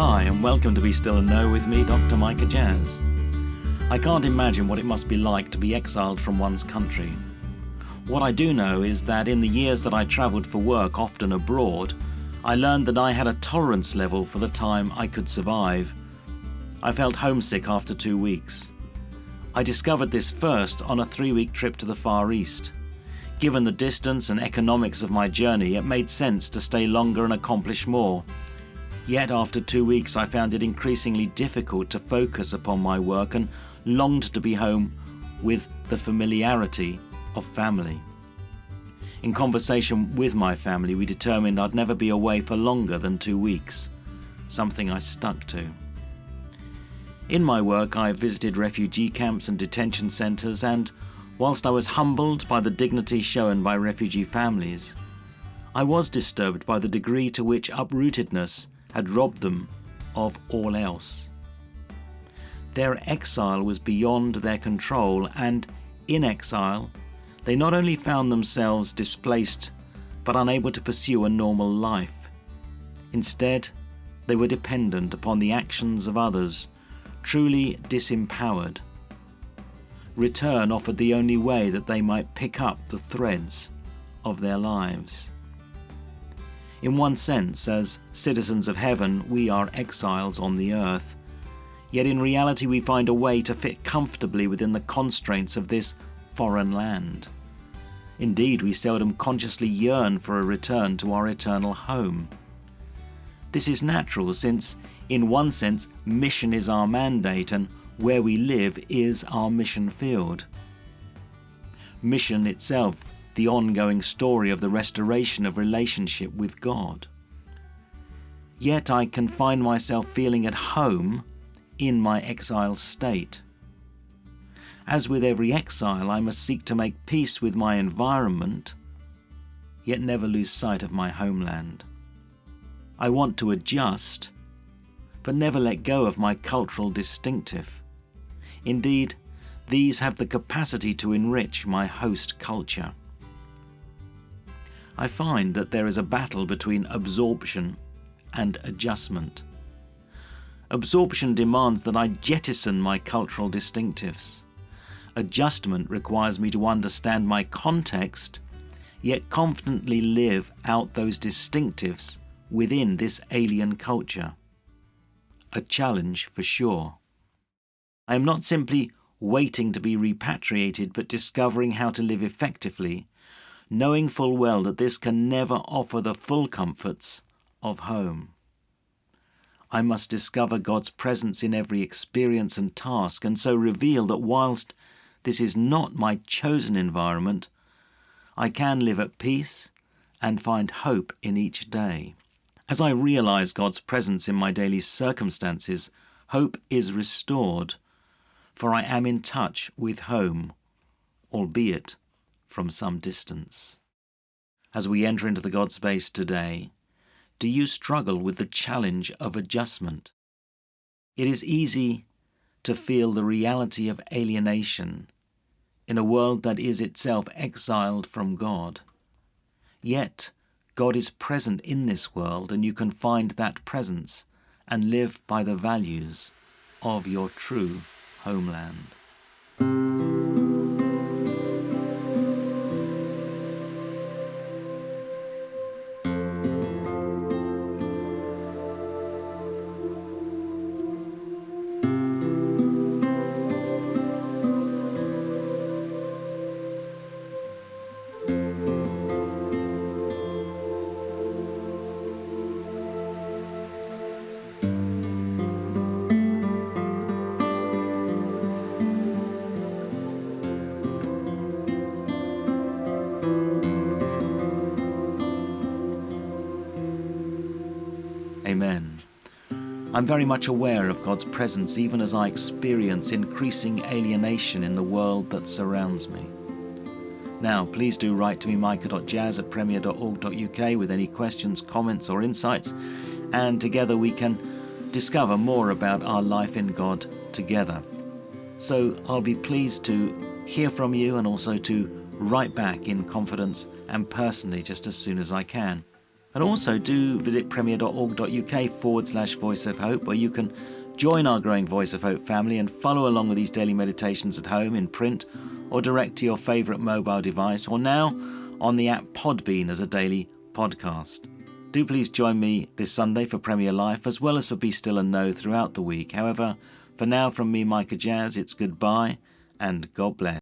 Hi, and welcome to Be Still and Know with me, Dr. Micah Jazz. I can't imagine what it must be like to be exiled from one's country. What I do know is that in the years that I travelled for work, often abroad, I learned that I had a tolerance level for the time I could survive. I felt homesick after 2 weeks. I discovered this first on a 3-week trip to the Far East. Given the distance and economics of my journey, it made sense to stay longer and accomplish more. Yet after 2 weeks I found it increasingly difficult to focus upon my work and longed to be home with the familiarity of family. In conversation with my family, we determined I'd never be away for longer than 2 weeks, something I stuck to. In my work, I visited refugee camps and detention centres, and whilst I was humbled by the dignity shown by refugee families, I was disturbed by the degree to which uprootedness had robbed them of all else. Their exile was beyond their control, and in exile, they not only found themselves displaced, but unable to pursue a normal life. Instead, they were dependent upon the actions of others, truly disempowered. Return offered the only way that they might pick up the threads of their lives. In one sense, as citizens of heaven, we are exiles on the earth. Yet in reality we find a way to fit comfortably within the constraints of this foreign land. Indeed, we seldom consciously yearn for a return to our eternal home. This is natural since, in one sense, mission is our mandate and where we live is our mission field. Mission itself, the ongoing story of the restoration of relationship with God. Yet I can find myself feeling at home in my exile state. As with every exile, I must seek to make peace with my environment, yet never lose sight of my homeland. I want to adjust, but never let go of my cultural distinctive. Indeed, these have the capacity to enrich my host culture. I find that there is a battle between absorption and adjustment. Absorption demands that I jettison my cultural distinctives. Adjustment requires me to understand my context, yet confidently live out those distinctives within this alien culture. A challenge for sure. I am not simply waiting to be repatriated, but discovering how to live effectively, knowing full well that this can never offer the full comforts of home. I must discover God's presence in every experience and task, and so reveal that whilst this is not my chosen environment, I can live at peace and find hope in each day. As I realize God's presence in my daily circumstances, hope is restored, for I am in touch with home, albeit from some distance. As we enter into the God space today, do you struggle with the challenge of adjustment? It is easy to feel the reality of alienation in a world that is itself exiled from God. Yet, God is present in this world, and you can find that presence and live by the values of your true homeland. Amen. I'm very much aware of God's presence even as I experience increasing alienation in the world that surrounds me. Now, please do write to me, micah.jazz@premier.org.uk with any questions, comments or insights, and together we can discover more about our life in God together. So I'll be pleased to hear from you and also to write back in confidence and personally just as soon as I can. And also do visit premier.org.uk/Voice of Hope, where you can join our growing Voice of Hope family and follow along with these daily meditations at home in print or direct to your favourite mobile device, or now on the app Podbean as a daily podcast. Do please join me this Sunday for Premier Life, as well as for Be Still and Know throughout the week. However, for now, from me, Micah Jazz, it's goodbye and God bless.